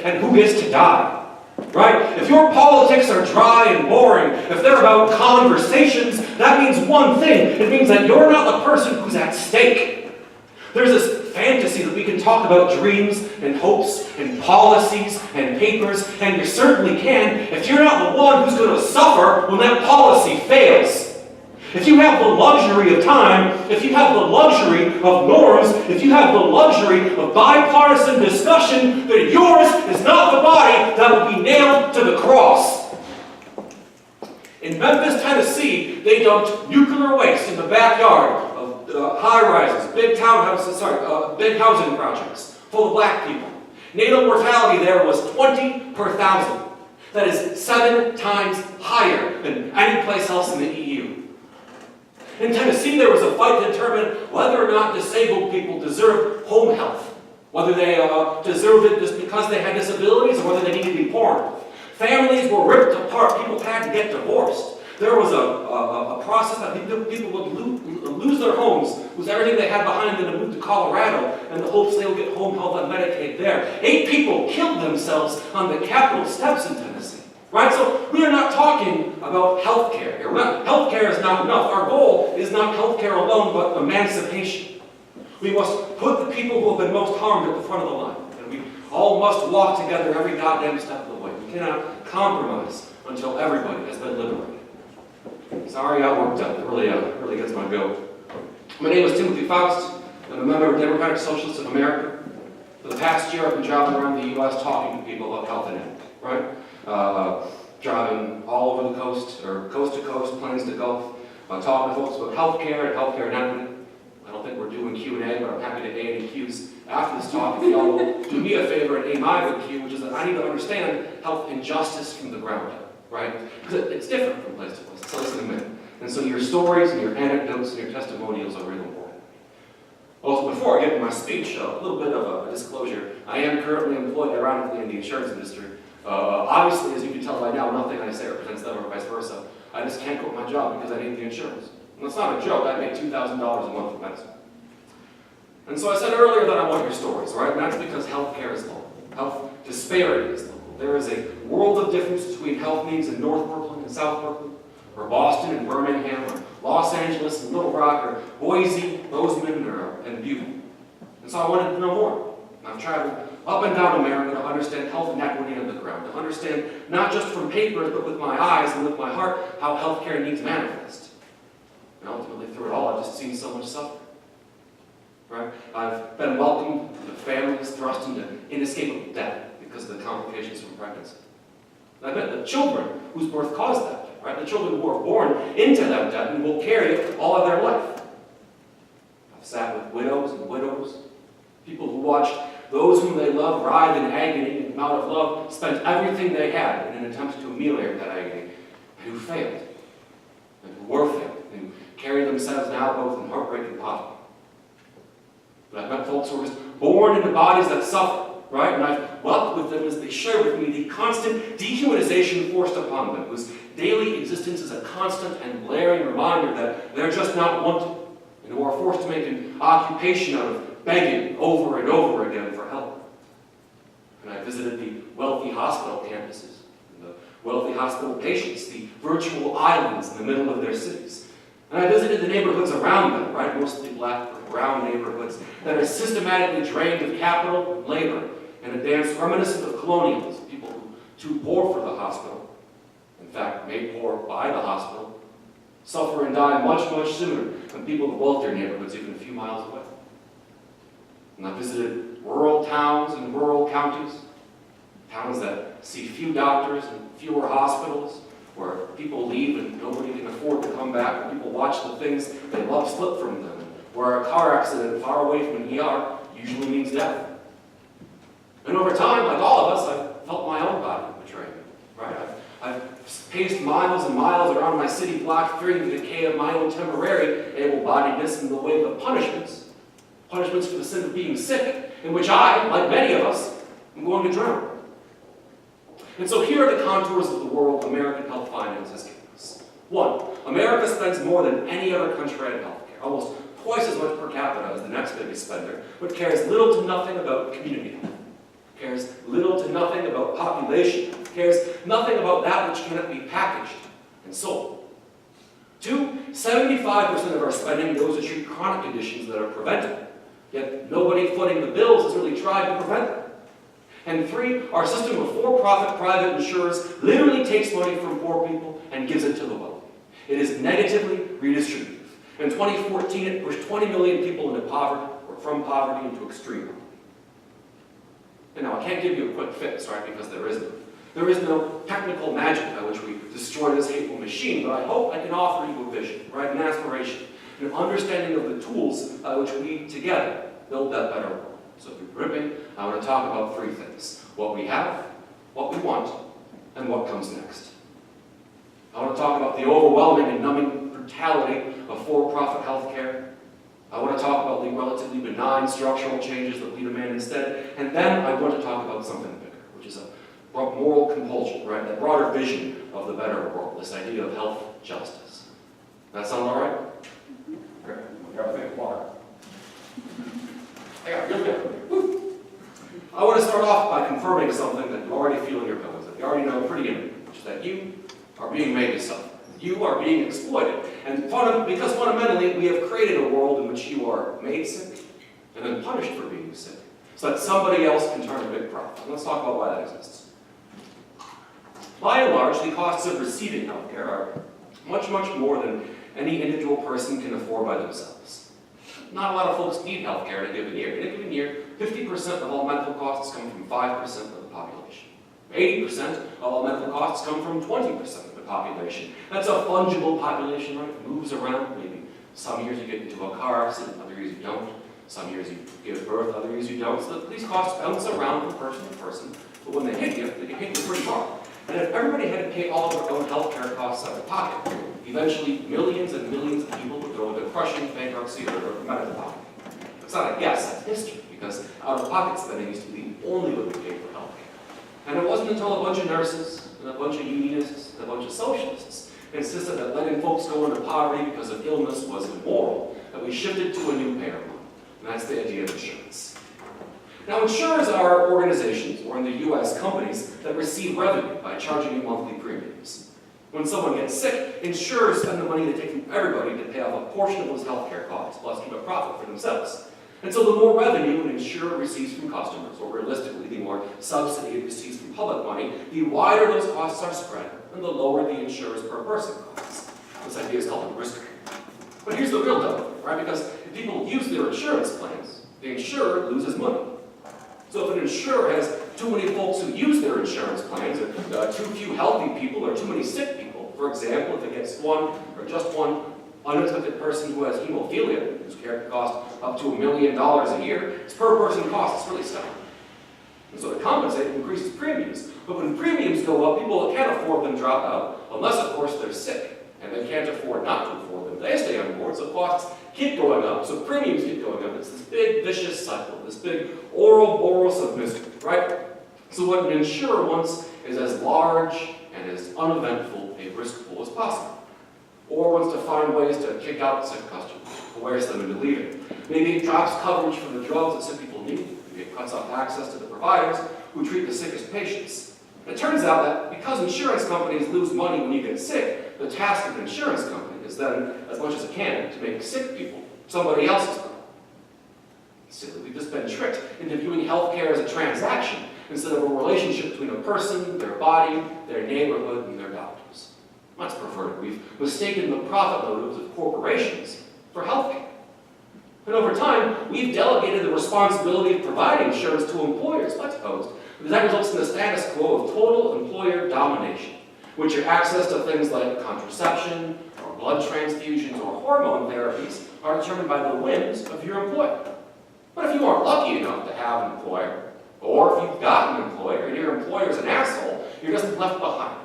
and who gets to die. Right? If your politics are dry and boring, if they're about conversations, that means one thing. It means that you're not the person who's at stake. There's this fantasy that we can talk about dreams and hopes and policies and papers, and you certainly can if you're not the one who's going to suffer when that policy fails. If you have the luxury of time, if you have the luxury of norms, if you have the luxury of bipartisan discussion, then yours is not the body that will be nailed to the cross. In Memphis, Tennessee, they dumped nuclear waste in the backyard of high-rises, big housing projects full of black people. Natal mortality there was 20 per thousand. That is 7 times higher than any place else in the EU. In Tennessee, there was a fight to determine whether or not disabled people deserved home health, whether they deserved it just because they had disabilities or whether they needed to be born. Families were ripped apart. People had to get divorced. There was a process that people would lose their homes, lose everything they had behind them and move to Colorado in the hopes they would get home health and Medicaid there. 8 people killed themselves on the Capitol steps in Tennessee. Right? So we are not talking about health care here. Health care is not enough. Our goal is not health care alone, but emancipation. We must put the people who have been most harmed at the front of the line. And we all must walk together every goddamn step of the way. We cannot compromise until everybody has been liberated. Sorry I worked up. It really gets my goat. My name is Timothy Faust. I'm a member of Democratic Socialists of America. For the past year, I've been driving around the U.S. talking to people about health and equity, right? Driving all over the coast, or coast to coast, plains to Gulf, talking to folks about healthcare and healthcare inequity. I don't think we're doing Q&A, but I'm happy to A any Q's after this talk. If y'all will do me a favor and aim my big Q, which is that I need to understand health injustice from the ground up, right? Because it's different from place to place. It's less than a minute. And so your stories and your anecdotes and your testimonials are really important. Also, before I get to my speech, a little bit of a disclosure. I am currently employed ironically in the insurance industry. Obviously, as you can tell by now, nothing I say represents them or vice versa. I just can't quit my job because I need the insurance. And that's not a joke. I make $2,000 a month in medicine. And so I said earlier that I want your stories, right? And that's because healthcare is local. Health disparity is local. There is a world of difference between health needs in North Brooklyn and South Brooklyn, or Boston and Birmingham, or Los Angeles and Little Rock, or Boise, Bozeman, and Butte. And so I wanted to know more. I've traveled up and down America to understand health inequity on the ground, to understand not just from papers, but with my eyes and with my heart, how healthcare needs manifest. And ultimately, through it all, I've just seen so much suffering. Right? I've been welcomed to families thrust into inescapable debt because of the complications from pregnancy. I've met the children whose birth caused that, right? The children who are born into that debt and will carry it all of their life. I've sat with widows and widows, people who watched those whom they love writhe in agony and out of love spent everything they had in an attempt to ameliorate that agony, and who failed, and who were failed, and who carry themselves now both in heartbreak and poverty. But I've met folks who were just born into bodies that suffer, right? And I've wept with them as they share with me the constant dehumanization forced upon them, whose daily existence is a constant and blaring reminder that they're just not wanted, and who are forced to make an occupation out of begging over and over again for help. And I visited the wealthy hospital campuses, and the wealthy hospital patients, the virtual islands in the middle of their cities. And I visited the neighborhoods around them, right, mostly black or brown neighborhoods that are systematically drained of capital and labor, and a dance reminiscent of colonialism, people who too poor for the hospital, in fact made poor by the hospital, suffer and die much, much sooner than people of wealthier neighborhoods even a few miles away. And I visited rural towns and rural counties, towns that see few doctors and fewer hospitals, where people leave and nobody can afford to come back, and people watch the things they love slip from them, where a car accident far away from an ER usually means death. And over time, like all of us, I've felt my own body betray me, right? I've paced miles and miles around my city block, fearing the decay of my own temporary able-bodiedness in the wave of punishments for the sin of being sick, in which I, like many of us, am going to drown. And so here are the contours of the world American health finance has given us. 1, America spends more than any other country on healthcare, almost twice as much per capita as the next biggest spender, but cares little to nothing about community health. Cares little little to nothing about population, cares nothing about that which cannot be packaged and sold. 2, 75% of our spending goes to treat chronic conditions that are preventable, yet nobody footing the bills has really tried to prevent them. And 3, our system of for-profit private insurers literally takes money from poor people and gives it to the wealthy. It is negatively redistributive. In 2014, it pushed 20 million people into poverty, or from poverty into extreme poverty. And now, I can't give you a quick fix, right, because there is none. There is no technical magic by which we destroy this hateful machine, but I hope I can offer you a vision, right, an aspiration, an understanding of the tools by which we, together, build that better world. So through gripping, I want to talk about 3 things: what we have, what we want, and what comes next. I want to talk about the overwhelming and numbing brutality of for-profit healthcare. I want to talk about the relatively benign structural changes that we demand instead. And then I want to talk about something bigger, which is a moral compulsion, right? That broader vision of the better world, this idea of health justice. That sound all right? Great. Grab a big water. Yeah, you're good. Woo. I want to start off by confirming something that you already feel in your bones, that you already know pretty intimately, which is that you are being made to suffer. You are being exploited. And because fundamentally we have created a world in which you are made sick and then punished for being sick, so that somebody else can turn a big profit. And let's talk about why that exists. By and large, the costs of receiving healthcare are much, much more than any individual person can afford by themselves. Not a lot of folks need healthcare in a given year. In a given year, 50% of all medical costs come from 5% of the population. 80% of all medical costs come from 20% of the population. That's a fungible population, right? It moves around. Maybe some years you get into a car accident, other years you don't. Some years you give birth, other years you don't. So these costs bounce around from person to person, but when they hit you, they can hit you pretty hard. And if everybody had to pay all of their own healthcare costs out of pocket, eventually millions and millions of people would go into crushing bankruptcy or medical poverty. It's not a guess, that's history, because out-of-pocket spending used to be the only way we paid for healthcare. And it wasn't until a bunch of nurses, and a bunch of unionists, and a bunch of socialists insisted that letting folks go into poverty because of illness was immoral, that we shifted to a new payer model. And that's the idea of insurance. Now, insurers are organizations, or in the US, companies that receive revenue by charging you monthly premiums. When someone gets sick, insurers spend the money they take from everybody to pay off a portion of those healthcare costs, plus keep a profit for themselves. And so the more revenue an insurer receives from customers, or realistically, the more subsidy it receives from public money, the wider those costs are spread, and the lower the insurer's per person costs. This idea is called risk. But here's the real dumb thing, right? Because if people use their insurance plans, the insurer loses money. So if an insurer has too many folks who use their insurance plans, or too few healthy people, or too many sick people, for example, if it gets one, or just one unaffected person who has hemophilia, whose care can cost up to $1 million a year, its per person cost is really staggering. And so to compensate, it increases premiums. But when premiums go up, people that can't afford them drop out, unless, of course, they're sick, and they can't afford not to afford them. They stay on board, so costs keep going up, so premiums keep going up. It's this big vicious cycle, this big Ouroboros of misery, right? So what an insurer wants is as large and as uneventful a risk pool as possible. Or wants to find ways to kick out sick customers, coerce them into leaving. Maybe it drops coverage for the drugs that sick people need. Maybe it cuts off access to the providers who treat the sickest patients. And it turns out that because insurance companies lose money when you get sick, the task of an insurance company is then, as much as it can, to make sick people somebody else's problem. Silly, we've just been tricked into viewing healthcare as a transaction instead of a relationship between a person, their body, their neighborhood, and their doctors. That's perverted. We've mistaken the profit motives of corporations for healthcare. And over time, we've delegated the responsibility of providing insurance to employers, let's suppose, because that results in the status quo of total employer domination, which your access to things like contraception, or blood transfusions, or hormone therapies are determined by the whims of your employer. But if you aren't lucky enough to have an employer, or if you've got an employer and your employer's an asshole, you're just left behind.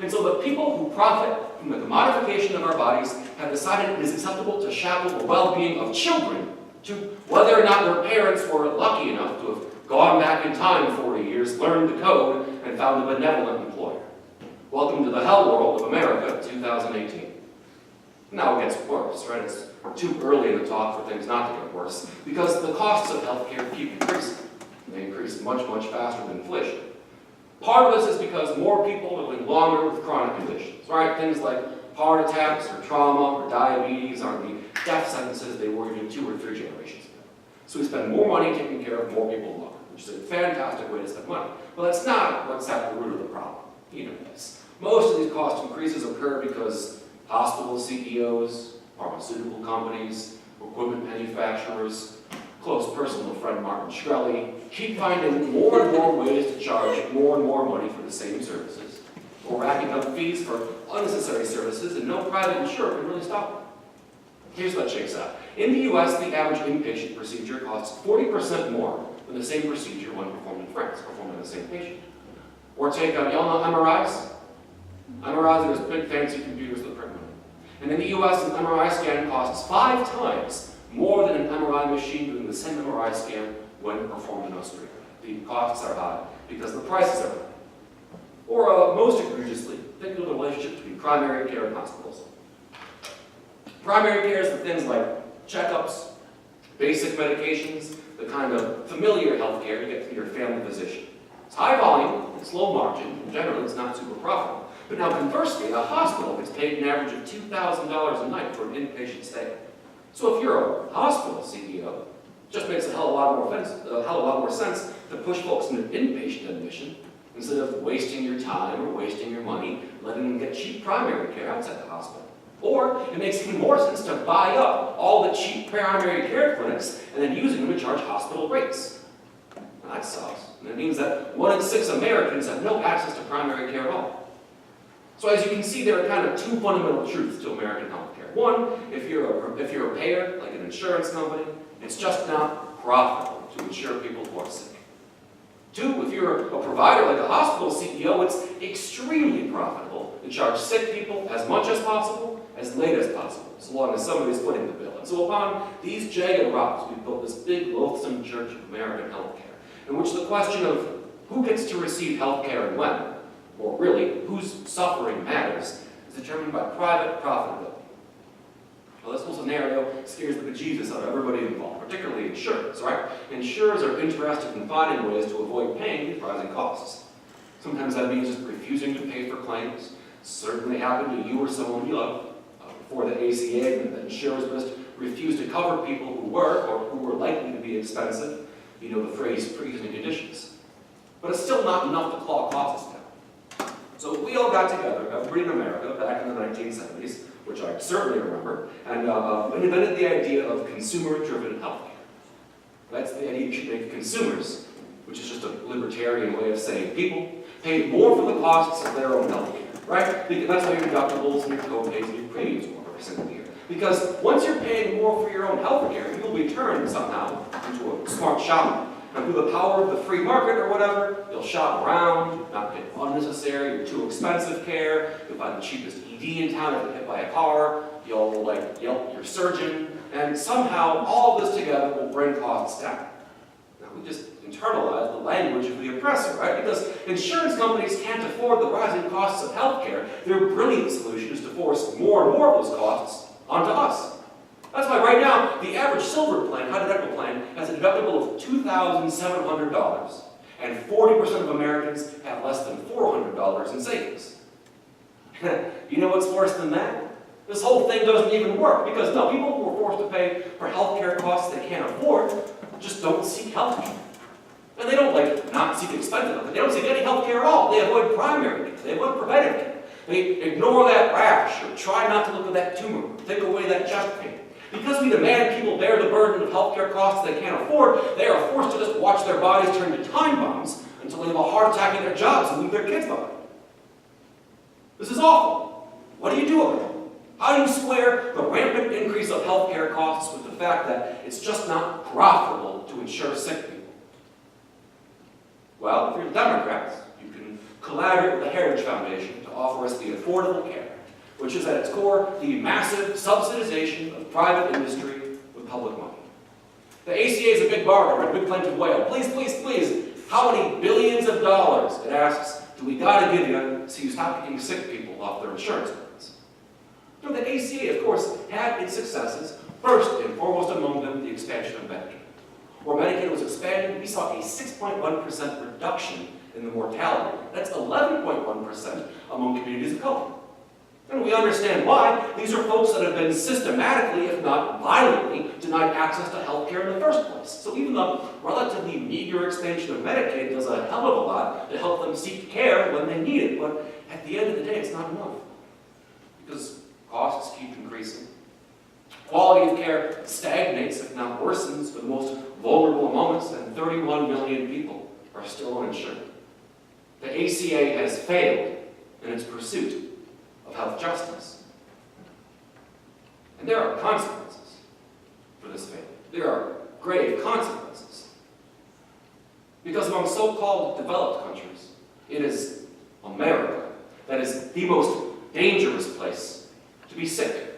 And so the people who profit from the commodification of our bodies have decided it is acceptable to shackle the well-being of children to whether or not their parents were lucky enough to have gone back in time 40 years, learned the code, and found a benevolent employer. Welcome to the hell world of America 2018. Now it gets worse, right? It's too early in the talk for things not to get worse, because the costs of healthcare keep increasing. They increase much, much faster than inflation. Part of this is because more people are living longer with chronic conditions, right? Things like heart attacks or trauma or diabetes are the death sentences they were even 2 or 3 generations ago. So we spend more money taking care of more people longer, which is a fantastic way to spend money. But that's not what's at the root of the problem. You know this. Most of these cost increases occur because hospital CEOs, pharmaceutical companies, equipment manufacturers, close personal friend Martin Shkreli, keep finding more and more ways to charge more and more money for the same services, or racking up fees for unnecessary services, and no private insurer can really stop them. Here's what shakes out. In the US, the average inpatient procedure costs 40% more than the same procedure when performed in France, performed on the same patient. Or take, y'all know MRIs? MRIs are those big fancy computers that print money. And in the US, an MRI scan costs 5 times more than an MRI machine doing the same MRI scan when performed in Australia. The costs are high because the prices are high. Or most egregiously, think of the relationship between primary care and hospitals. Primary care is the things like checkups, basic medications, the kind of familiar health care you get from your family physician. It's high volume, it's low margin, and generally it's not super profitable. But now conversely, a hospital gets paid an average of $2,000 a night for an inpatient stay. So if you're a hospital CEO, it just makes a hell of a lot more sense to push folks into inpatient admission instead of wasting your time or wasting your money letting them get cheap primary care outside the hospital. Or it makes even more sense to buy up all the cheap primary care clinics and then using them to charge hospital rates. Now that sucks. And it means that 1 in 6 Americans have no access to primary care at all. So as you can see, there are kind of 2 fundamental truths to American healthcare. One, if you're a payer, like an insurance company, it's just not profitable to insure people who are sick. 2, if you're a provider like a hospital CEO, it's extremely profitable to charge sick people as much as possible, as late as possible, so long as somebody's footing the bill. And so upon these jagged rocks, we've built this big, loathsome church of American healthcare, in which the question of who gets to receive healthcare and when, or really, whose suffering matters, is determined by private profitability. Well, this whole scenario scares the bejesus out of everybody involved, particularly insurers, right? Insurers are interested in finding ways to avoid paying these rising costs. Sometimes that means just refusing to pay for claims. Certainly happened to you or someone you love. Before the ACA, the insurers just refused to cover people who were, or who were likely to be expensive. You know the phrase pre-existing conditions. But it's still not enough to claw costs down. So we all got together, everybody in America, back in the 1970s, which I certainly remember, and invented the idea of consumer-driven healthcare. That's the idea you should make consumers, which is just a libertarian way of saying people pay more for the costs of their own healthcare, right? Because that's why your deductibles and your co-pays and your premiums go up every single year. Because once you're paying more for your own healthcare, you'll be turned somehow into a smart shopper. And through the power of the free market or whatever, you'll shop around, not get unnecessary or too expensive care, you'll find the cheapest ED in town if you're hit by a car, you'll yelp your surgeon, and somehow all of this together will bring costs down. Now we just internalize the language of the oppressor, right? Because insurance companies can't afford the rising costs of healthcare, their brilliant solution is to force more and more of those costs onto us. That's why right now, the average silver plan, high deductible plan, has a deductible of $2,700, and 40% of Americans have less than $400 in savings. You know what's worse than that? This whole thing doesn't even work, because no, people who are forced to pay for healthcare costs they can't afford just don't seek healthcare. And they don't not seek expensive healthcare. They don't seek any healthcare at all. They avoid primary care. They avoid preventive care. They ignore that rash, or try not to look at that tumor, take away that chest pain. Because we demand people bear the burden of healthcare costs they can't afford, they are forced to just watch their bodies turn to time bombs until they have a heart attack in their jobs and leave their kids behind. This is awful. What do you do about it? How do you square the rampant increase of healthcare costs with the fact that it's just not profitable to insure sick people? Well, if you're Democrats, you can collaborate with the Heritage Foundation to offer us the Affordable Care Act, which is at its core the massive subsidization of private industry with public money. The ACA is a big bargain, right? A big plaintive whale. Please, please, please, how many billions of dollars, it asks, do we gotta give you so you stop getting sick people off their insurance plans? You know, the ACA, of course, had its successes, first and foremost among them, the expansion of Medicaid. where Medicaid was expanded, we saw a 6.1% reduction in the mortality rate. That's 11.1% among communities of color. And we understand why. These are folks that have been systematically, if not violently, denied access to health care in the first place. So even the relatively meager expansion of Medicaid does a hell of a lot to help them seek care when they need it. But at the end of the day, it's not enough. Because costs keep increasing. Quality of care stagnates, if not worsens, for the most vulnerable among us, and 31 million people are still uninsured. The ACA has failed in its pursuit of health justice. And there are consequences for this failure. There are grave consequences. Because among so-called developed countries, it is America that is the most dangerous place to be sick.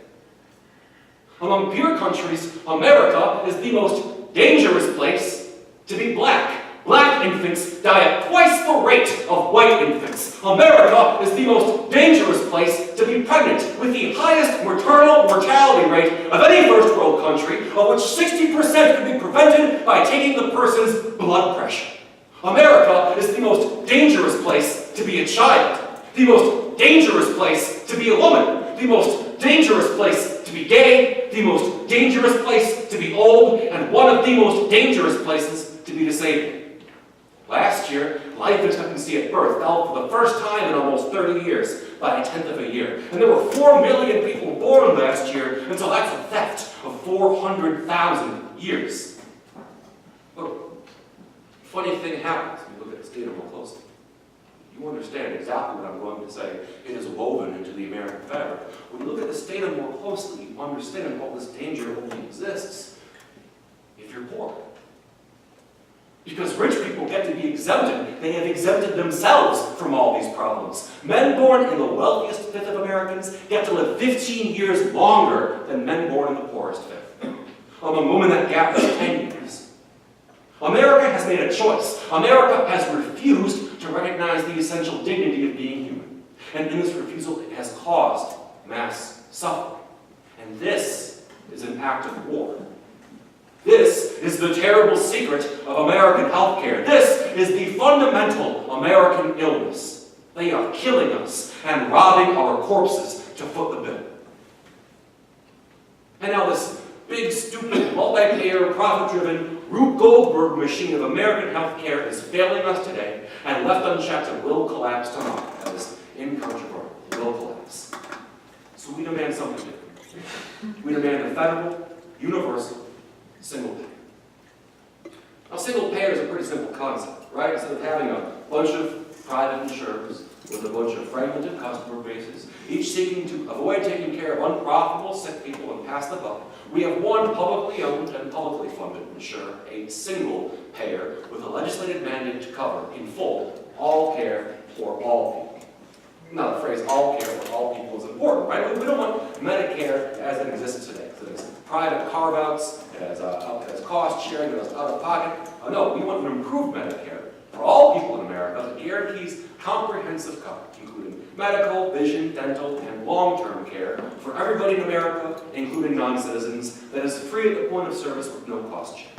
Among peer countries, America is the most dangerous place to be black. Black infants die at twice the rate of white infants. America is the most dangerous place to be pregnant, with the highest maternal mortality rate of any first world country, of which 60% can be prevented by taking the person's blood pressure. America is the most dangerous place to be a child, the most dangerous place to be a woman, the most dangerous place to be gay, the most dangerous place to be old, and one of the most dangerous places to be disabled. Last year, life expectancy at birth fell for the first time in almost 30 years by 1/10 of a year. And there were 4 million people born last year, and so that's a theft of 400,000 years. But funny thing happens when you look at this data more closely. You understand exactly what I'm going to say. It is woven into the American fabric. When you look at this data more closely, you understand how this danger only exists if you're poor. Because rich people get to be exempted. They have exempted themselves from all these problems. Men born in the wealthiest fifth of Americans get to live 15 years longer than men born in the poorest fifth. Among women, that gap is 10 years. America has made a choice. America has refused to recognize the essential dignity of being human. And in this refusal, it has caused mass suffering. And this is an act of war. This is the terrible secret of American healthcare. This is the fundamental American illness. They are killing us and robbing our corpses to foot the bill. And now this big, stupid, multi-payer, profit-driven Rube Goldberg machine of American healthcare is failing us today, and left unchecked, it will collapse tomorrow. That is incontrovertible. It will collapse. So we demand something different. We demand a federal, universal, single payer. Now, single payer is a pretty simple concept, right? Instead of having a bunch of private insurers with a bunch of fragmented customer bases, each seeking to avoid taking care of unprofitable sick people and pass the buck, we have one publicly owned and publicly funded insurer, a single payer with a legislative mandate to cover in full all care for all people. Now, the phrase all care for all people is important, right? We don't want Medicare as it exists today. So there's private carve-outs, it has cost sharing, it has out-of-pocket. No, we want to improve Medicare for all people in America that guarantees comprehensive coverage, including medical, vision, dental, and long-term care for everybody in America, including non-citizens, that is free at the point of service with no cost sharing.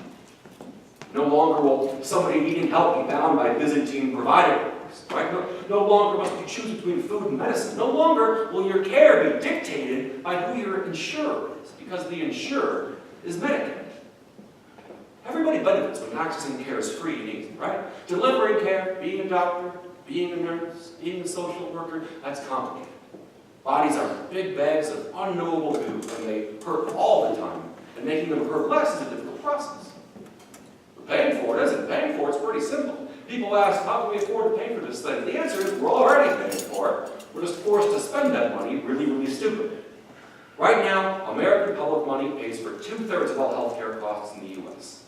No longer will somebody needing help be bound by Byzantine provider. Right? No longer must you choose between food and medicine. No longer will your care be dictated by who your insurer is, because the insurer is Medicare. Everybody benefits when accessing care is free and easy, right? Delivering care, being a doctor, being a nurse, being a social worker, that's complicated. Bodies are big bags of unknowable goo, and they hurt all the time, and making them hurt less is a difficult process. But paying for it isn't. Paying for it's pretty simple. People ask, how can we afford to pay for this thing? The answer is, we're already paying for it. We're just forced to spend that money really, really stupid. Right now, American public money pays for 2/3 of all healthcare costs in the U.S.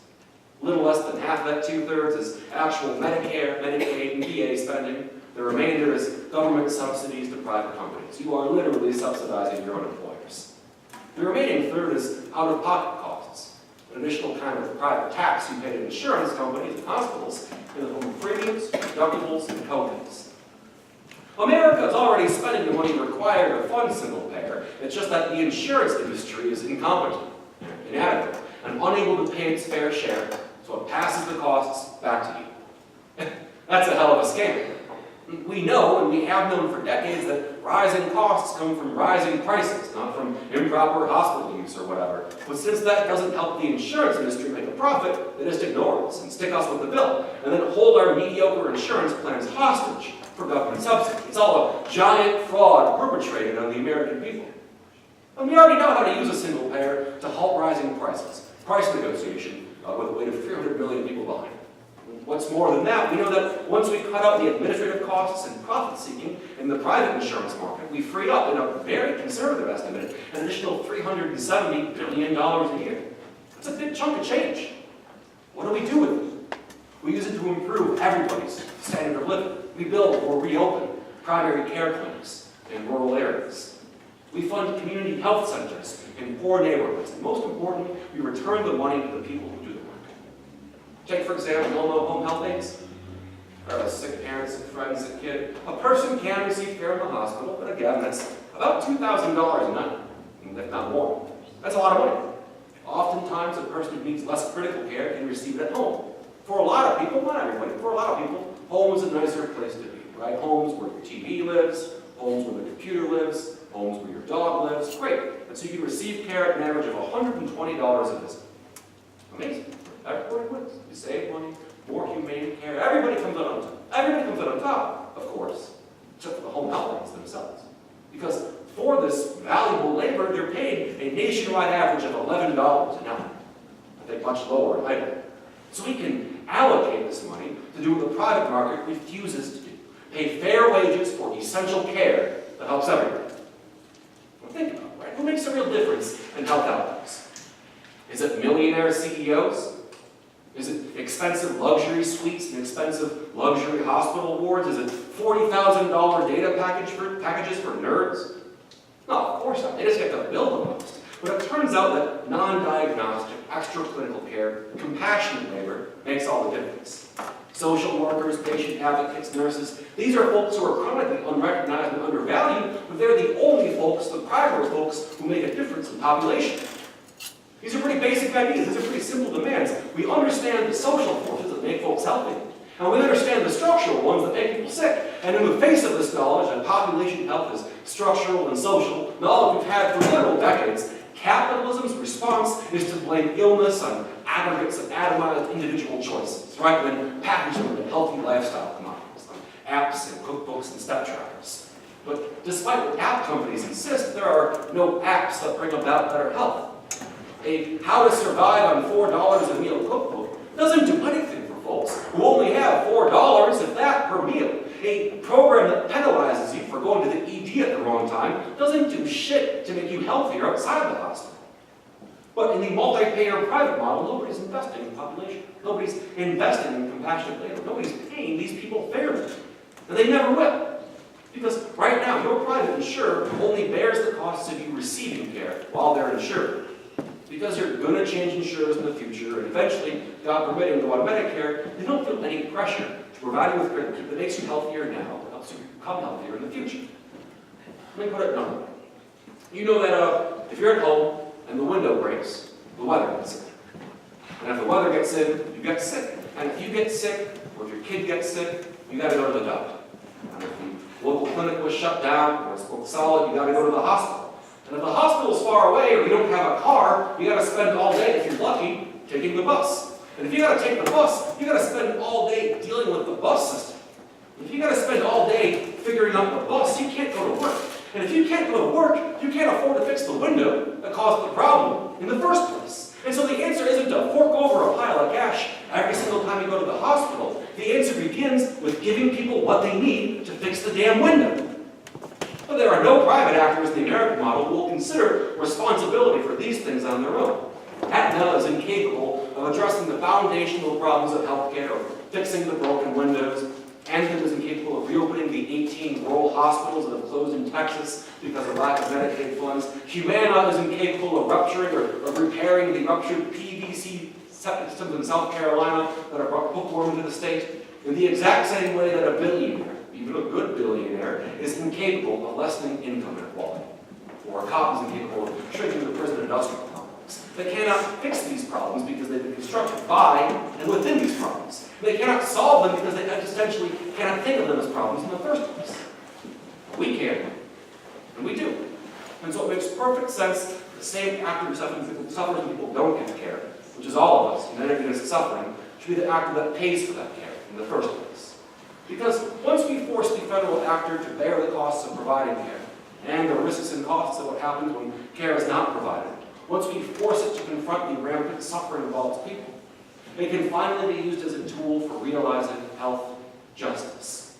A little less than half of that 2/3 is actual Medicare, Medicaid, and VA spending. The remainder is government subsidies to private companies. You are literally subsidizing your own employers. The remaining third is out-of-pocket costs, an additional kind of private tax you pay to insurance companies and hospitals in the form of premiums, deductibles, and co-pays. America is already spending the money required to fund single payer. It's just that the insurance industry is incompetent, inadequate, and unable to pay its fair share, so so it passes the costs back to you. That's a hell of a scam. We know, and we have known for decades, that rising costs come from rising prices, not from improper hospital use or whatever. But since that doesn't help the insurance industry make a profit, they just ignore us and stick us with the bill, and then hold our mediocre insurance plans hostage for government subsidy. It's all a giant fraud perpetrated on the American people. And we already know how to use a single payer to halt rising prices. Price negotiation with a weight of 300 million people behind it. What's more than that, we know that once we cut out the administrative costs and profit-seeking in the private insurance market, we free up, in a very conservative estimate, an additional $370 billion a year. That's a big chunk of change. What do we do with it? We use it to improve everybody's standard of living. We build or reopen primary care clinics in rural areas. We fund community health centers in poor neighborhoods. And most importantly, we return the money to the people who do the work. Take, for example, home health aides. Or sick parents, sick friends, sick kid. A person can receive care in the hospital, but again, that's about $2,000 a night, if not more. That's a lot of money. Oftentimes, a person who needs less critical care can receive it at home. For a lot of people, not everybody, for a lot of people, home is a nicer place to be, right? Homes where your TV lives, homes where the computer lives, homes where your dog lives. Great. And so you can receive care at an average of $120 a visit. Amazing. Everybody wins. You save money, more humane care. Everybody comes out on top. Everybody comes out on top, of course, except for the home health aides themselves. Because for this valuable labor, they're paid a nationwide average of $11 an hour. I think much lower in Idaho. So we can allocate this money to do what the private market refuses to do. Pay fair wages for essential care that helps everybody. Well, think about it, right? Who makes a real difference in health outcomes? Is it millionaire CEOs? Is it expensive luxury suites and expensive luxury hospital wards? Is it $40,000 data packages for nerds? No, of course not. They just get to build the most. But it turns out that non-diagnostic, extra-clinical care, compassionate labor makes all the difference. Social workers, patient advocates, nurses, these are folks who are chronically unrecognized and undervalued, but they're the only folks, the primary folks, who make a difference in population. These are pretty basic ideas. These are pretty simple demands. We understand the social forces that make folks healthy, and we understand the structural ones that make people sick. And in the face of this knowledge that population health is structural and social, knowledge we've had for literal decades, capitalism's response is to blame illness on aggregates of atomized individual choices, rather than package them in healthy lifestyle commodities, on apps and cookbooks and step trackers. But despite what app companies insist, there are no apps that bring about better health. A How to Survive on $4 a Meal cookbook doesn't do anything for folks who only have $4, if that, per meal. A program that penalizes you for going to the ED at the wrong time doesn't do shit to make you healthier outside the hospital. But in the multi-payer private model, nobody's investing in population. Nobody's investing in compassionate labor. Nobody's paying these people fairly. And they never will. Because right now, your private insurer only bears the costs of you receiving care while they're insured. Because you're going to change insurers in the future, and eventually, God permitting, go on Medicare, they don't feel any pressure to provide you with care that makes you healthier now, that helps you become healthier in the future. Let me put it another way. You know that if you're at home and the window breaks, the weather gets in. And if the weather gets in, you get sick. And if you get sick, or if your kid gets sick, you got to go to the doctor. And if the local clinic was shut down, or it's booked solid, you got to go to the hospital. And if the hospital's far away, or you don't have a car, you got to spend all day, if you're lucky, taking the bus. And if you got to take the bus, you got to spend all day dealing with the bus system. If you got to spend all day figuring out the bus, you can't go to work. And if you can't go to work, you can't afford to fix the window that caused the problem in the first place. And so the answer isn't to fork over a pile of cash every single time you go to the hospital. The answer begins with giving people what they need to fix the damn window. But there are no private actors in the American model who will consider responsibility for these things on their own. Aetna is incapable of addressing the foundational problems of healthcare, or fixing the broken windows. Anthem is incapable of reopening the 18 rural hospitals that have closed in Texas because of lack of Medicaid funds. Humana is incapable of rupturing or of repairing the ruptured PVC septic systems in South Carolina that have brought bookworm into the state. In the exact same way that a billionaire, even a good billionaire, is incapable of lessening income inequality. Or a cop is incapable of shrinking the prison industrial complex. problems. They cannot fix these problems because they've been constructed by and within these problems. They cannot solve them because they existentially cannot think of them as problems in the first place. We can, and we do. And so it makes perfect sense that the same actor who suffers when people don't get care, which is all of us, and anything that's suffering, should be the actor that pays for that care in the first place. Because once we force the federal actor to bear the costs of providing care, and the risks and costs of what happens when care is not provided, once we force it to confront the rampant suffering of all its people, it can finally be used as a tool for realizing health justice.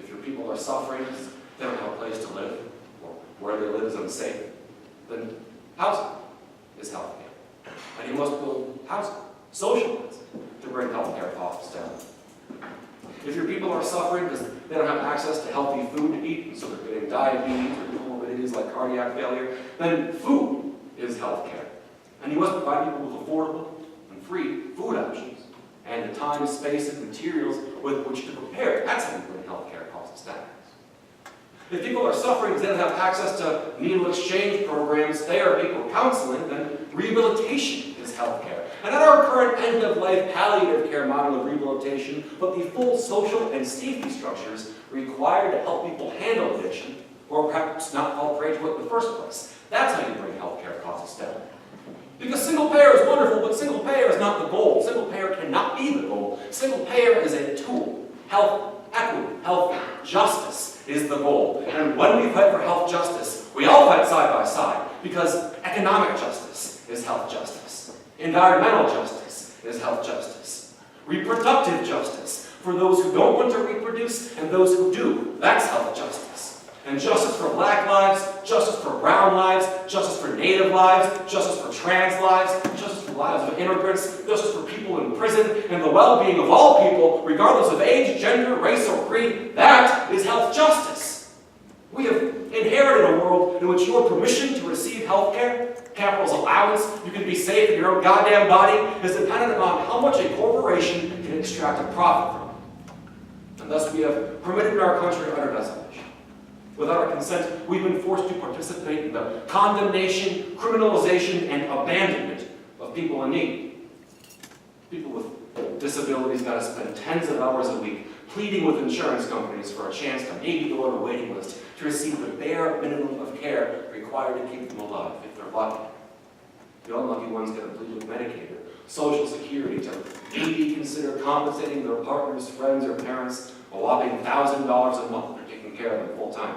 If your people are suffering, they don't have a place to live, or where they live is unsafe, then housing is health care. And you must build housing, social housing, to bring health care costs down. If your people are suffering because they don't have access to healthy food to eat, and so they're getting diabetes or comorbidities like cardiac failure, then food is health care. And you must provide people with affordable and free food options, and the time, space, and materials with which to prepare it. That's how you bring health care costs down. If people are suffering because they don't have access to needle exchange programs, therapy, or counseling, then rehabilitation is health care. And not our current end-of-life palliative care model of rehabilitation, but the full social and safety structures required to help people handle addiction, or perhaps not fall prey to it in the first place. That's how you bring health care costs down. Because single payer is wonderful, but single payer is not the goal. Single payer cannot be the goal. Single payer is a tool. Health equity, health justice is the goal. And when we fight for health justice, we all fight side by side, because economic justice is health justice. Environmental justice is health justice. Reproductive justice for those who don't want to reproduce and those who do. That's health justice. And justice for black lives, justice for brown lives, justice for native lives, justice for trans lives, justice for lives of immigrants, justice for people in prison, and the well-being of all people, regardless of age, gender, race, or creed. That is health justice. We have inherited a world in which your permission to receive health care, capital's allowance, you can be safe in your own goddamn body, is dependent upon how much a corporation can extract a profit from it. And thus we have permitted in our country utter desolation. Without our consent, we've been forced to participate in the condemnation, criminalization, and abandonment of people in need. People with disabilities got to spend tens of hours a week pleading with insurance companies for a chance to maybe go on a waiting list to receive the bare minimum of care required to keep them alive, if they're lucky. The unlucky ones get to plead with Medicaid or Social Security to maybe consider compensating their partners, friends, or parents a whopping $1,000 a month for taking care of them full time.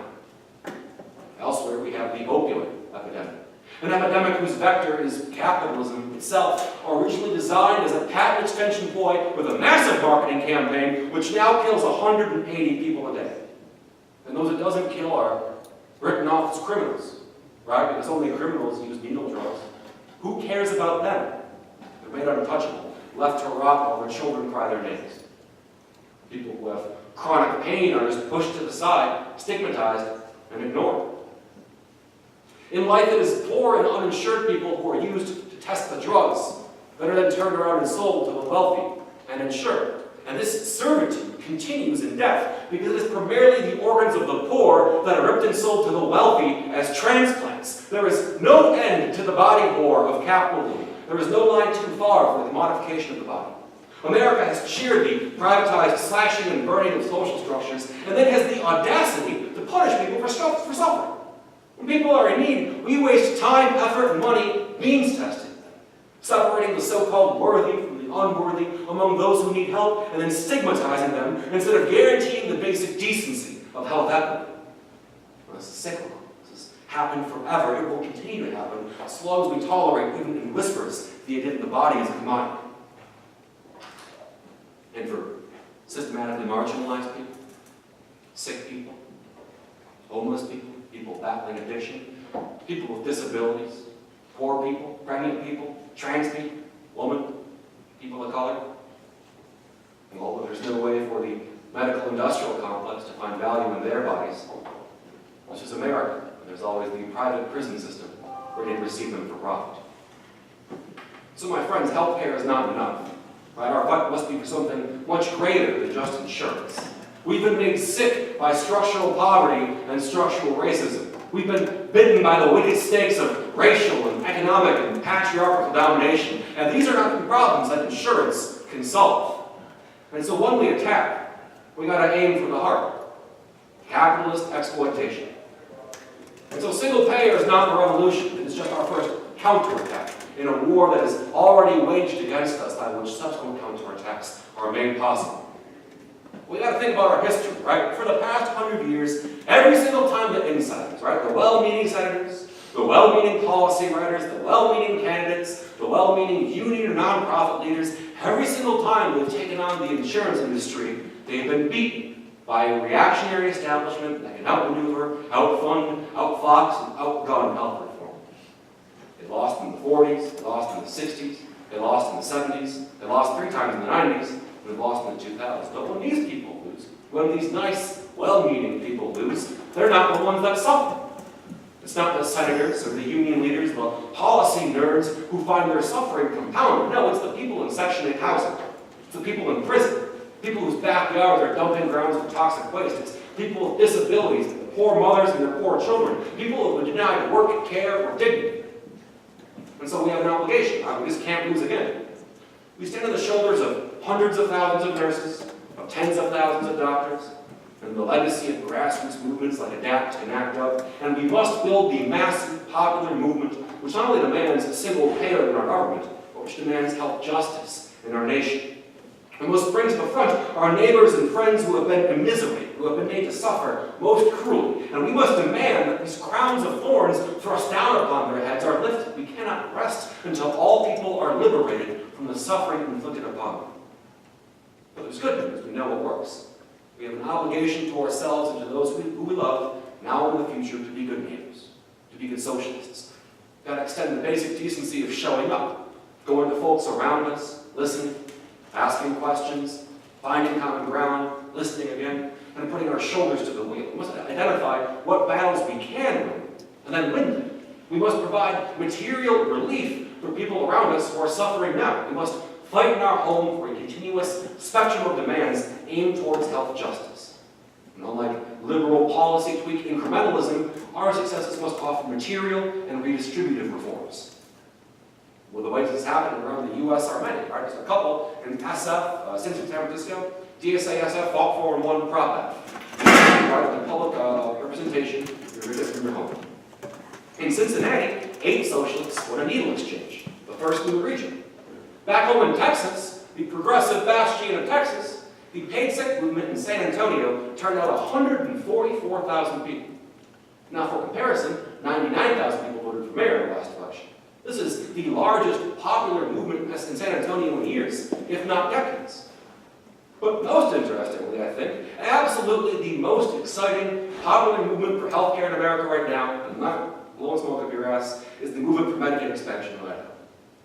Elsewhere, we have the opioid epidemic. An epidemic whose vector is capitalism itself, originally designed as a patent extension ploy with a massive marketing campaign, which now kills 180 people a day. And those it doesn't kill are written off as criminals, right? Because only criminals use needle drugs. Who cares about them? They're made untouchable, left to rot while their children cry their names. People who have chronic pain are just pushed to the side, stigmatized, and ignored. In life, it is poor and uninsured people who are used to test the drugs that are then turned around and sold to the wealthy and insured. And this servitude continues in death because it is primarily the organs of the poor that are ripped and sold to the wealthy as transplants. There is no end to the body war of capitalism. There is no line too far for the commodification of the body. America has cheered the privatized slashing and burning of social structures, and then has the audacity to punish people for suffering. When people are in need, we waste time, effort, and money means testing them, separating the so-called worthy from the unworthy among those who need help, and then stigmatizing them instead of guaranteeing the basic decency of health equity. This is cyclical. This has happened forever. It will continue to happen as long as we tolerate, even in whispers, the idea that the body is a commodity. And for systematically marginalized people, sick people, homeless people, people battling addiction, people with disabilities, poor people, pregnant people, trans people, women, people of color. Well, there's no way for the medical industrial complex to find value in their bodies. This is America. There's always the private prison system ready to receive them for profit. So my friends, healthcare is not enough. Right? Our fight must be for something much greater than just insurance. We've been made sick by structural poverty and structural racism. We've been bitten by the wicked snakes of racial and economic and patriarchal domination, and these are not the problems that insurance can solve. And so when we attack, we gotta aim for the heart. Capitalist exploitation. And so single payer is not the revolution, it is just our first counterattack in a war that is already waged against us, by which subsequent counterattacks are made possible. We got to think about our history, right? For the past 100 years, every single time the insiders, right? The well-meaning senators, the well-meaning policy writers, the well-meaning candidates, the well-meaning union or nonprofit leaders, every single time they've taken on the insurance industry, they've been beaten by a reactionary establishment that can outmaneuver, outfund, outfox, and outgun health reform. They lost in the 40s, they lost in the 60s, they lost in the 70s, they lost 3 times in the 90s, and lost in the 2000s. But when these people lose, when these nice, well-meaning people lose, they're not the ones that suffer. It's not the senators or the union leaders, the policy nerds who find their suffering compounded. No, it's the people in Section 8 housing. It's the people in prison. People whose backyards are dumping grounds for toxic waste. It's people with disabilities, the poor mothers and their poor children. People who have been denied work, care, or dignity. And so we have an obligation. We just can't lose again. We stand on the shoulders of hundreds of thousands of nurses, of tens of thousands of doctors, and the legacy of grassroots movements like ADAPT and ACT UP, and we must build the massive popular movement which not only demands a single payer in our government, but which demands health justice in our nation. We must bring to the front our neighbors and friends who have been immiserated, who have been made to suffer most cruelly, and we must demand that these crowns of thorns thrust down upon their heads are lifted. We cannot rest until all people are liberated from the suffering inflicted upon them. But there's good news. We know it works. We have an obligation to ourselves and to those who we love, now and in the future, to be good neighbors, to be good socialists. We've got to extend the basic decency of showing up, going to folks around us, listening, asking questions, finding common ground, listening again, and putting our shoulders to the wheel. We must identify what battles we can win, and then win them. We must provide material relief for people around us who are suffering now. We must fight in our home for a continuous spectrum of demands aimed towards health justice. And unlike liberal policy tweak incrementalism, our successes must offer material and redistributive reforms. Well, the ways this happened around the U.S. are many, right? There's a couple in SF, San Francisco. DSA SF fought for and won Prop F. Right, the public representation in your home. In Cincinnati, 8 socialists won a needle exchange, the first in the region. Back home in Texas, the progressive bastion of Texas, the paid sick movement in San Antonio turned out 144,000 people. Now, for comparison, 99,000 people voted for mayor in the last election. This is the largest popular movement in San Antonio in years, if not decades. But most interestingly, I think, absolutely the most exciting popular movement for healthcare in America right now, and not blowing smoke up your ass, is the movement for Medicaid expansion in Idaho.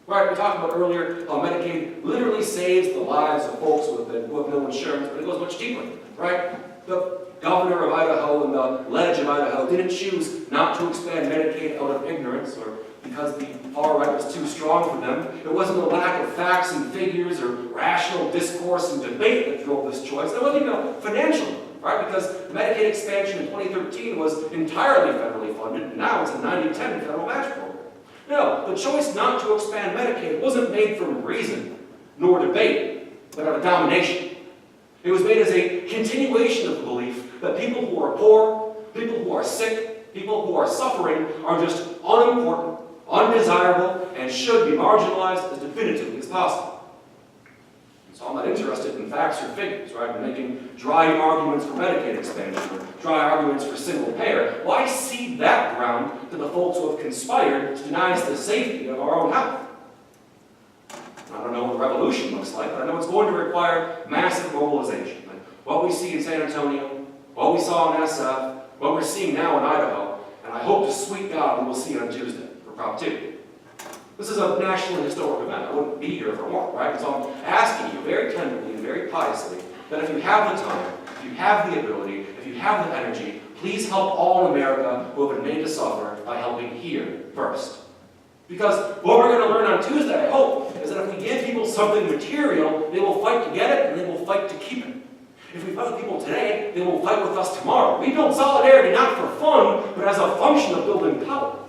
Right, we talked about earlier how Medicaid literally saves the lives of folks who have no insurance, but it goes much deeper, right? The governor of Idaho and the ledge of Idaho didn't choose not to expand Medicaid out of ignorance or because the far right was too strong for them. It wasn't a lack of facts and figures or rational discourse and debate that drove this choice. It wasn't even a financial one, right? Because Medicaid expansion in 2013 was entirely federally funded, and now it's a 90-10 federal match program. No, the choice not to expand Medicaid wasn't made from reason nor debate, but out of domination. It was made as a continuation of the belief that people who are poor, people who are sick, people who are suffering are just unimportant, undesirable, and should be marginalized as definitively as possible. So I'm not interested in facts or figures, right? In making dry arguments for Medicaid expansion or dry arguments for single payer. Why cede that ground to the folks who have conspired to deny us the safety of our own health? I don't know what a revolution looks like, but I know it's going to require massive mobilization. Like what we see in San Antonio, what we saw in SF, what we're seeing now in Idaho, and I hope to sweet God we will see on Tuesday for Prop 2. This is a nationally historic event. I wouldn't be here if it weren't, right? So I'm asking you very tenderly and very piously that if you have the time, if you have the ability, if you have the energy, please help all in America who have been made to suffer by helping here first. Because what we're going to learn on Tuesday, I hope, is that if we give people something material, they will fight to get it and they will fight to keep it. If we fight with people today, they will fight with us tomorrow. We build solidarity not for fun, but as a function of building power.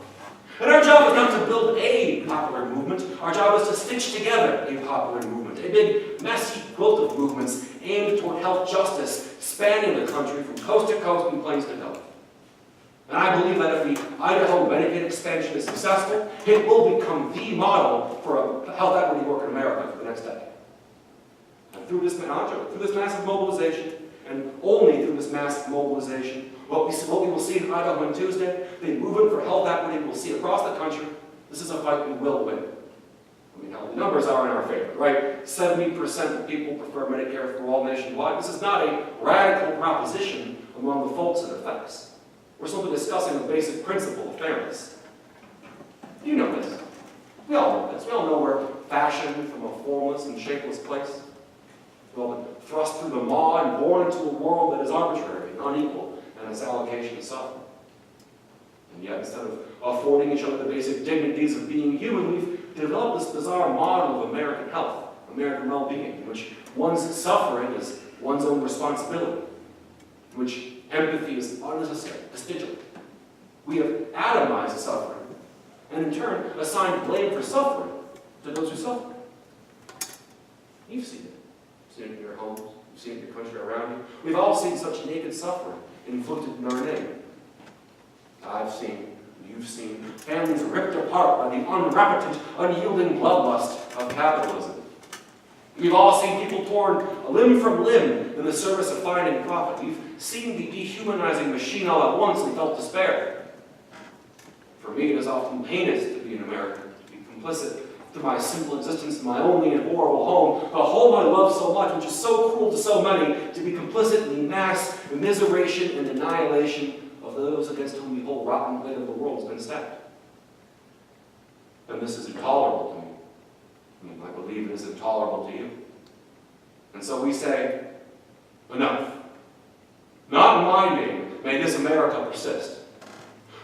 And our job is not to build a popular movement. Our job is to stitch together a popular movement, a big, messy quilt of movements aimed toward health justice, spanning the country from coast to coast and plains to coast. And I believe that if the Idaho Medicaid expansion is successful, it will become the model for a health equity work in America for the next decade. And through this massive mobilization, and only through this massive mobilization, what we will see in Idaho on Tuesday, the movement for health equity we'll see across the country, this is a fight we will win. I mean, the numbers are in our favor, right? 70% of people prefer Medicare for all nationwide. This is not a radical proposition among the folks it affects. We're simply discussing a basic principle of fairness. You know this. We all know this. We all know we're fashioned from a formless and shapeless place. We've all been thrust through the maw and born into a world that is arbitrary and unequal in its allocation of suffering. And yet, instead of affording each other the basic dignities of being human, we've developed this bizarre model of American health, American well-being, in which one's suffering is one's own responsibility, in which empathy is unnecessary, vestigial. We have atomized suffering, and in turn, assigned blame for suffering to those who suffer. You've seen it. You've seen it in your homes. You've seen it in your country around you. We've all seen such naked suffering inflicted in our name. I've seen, you've seen, families ripped apart by the unrepentant, unyielding bloodlust of capitalism. We've all seen people torn limb from limb in the service of finding profit. We've seen the dehumanizing machine all at once and felt despair. For me, it is often heinous to be an American, to be complicit to my simple existence in my only and horrible home, the home I love so much, which is so cruel to so many, to be complicit in the mass immiseration and annihilation of those against whom the whole rotten weight of the world has been stacked. And this is intolerable to me. I believe it is intolerable to you. And so we say, enough. Not in my name may this America persist.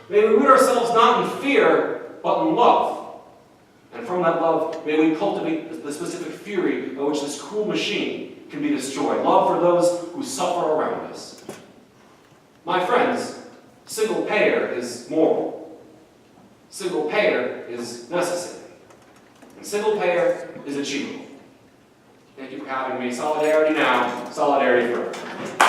May we rid ourselves not in fear, but in love. And from that love, may we cultivate the specific fury by which this cruel machine can be destroyed. Love for those who suffer around us. My friends, single payer is moral. Single payer is necessary. And single payer is achievable. Thank you for having me. Solidarity now, solidarity forever.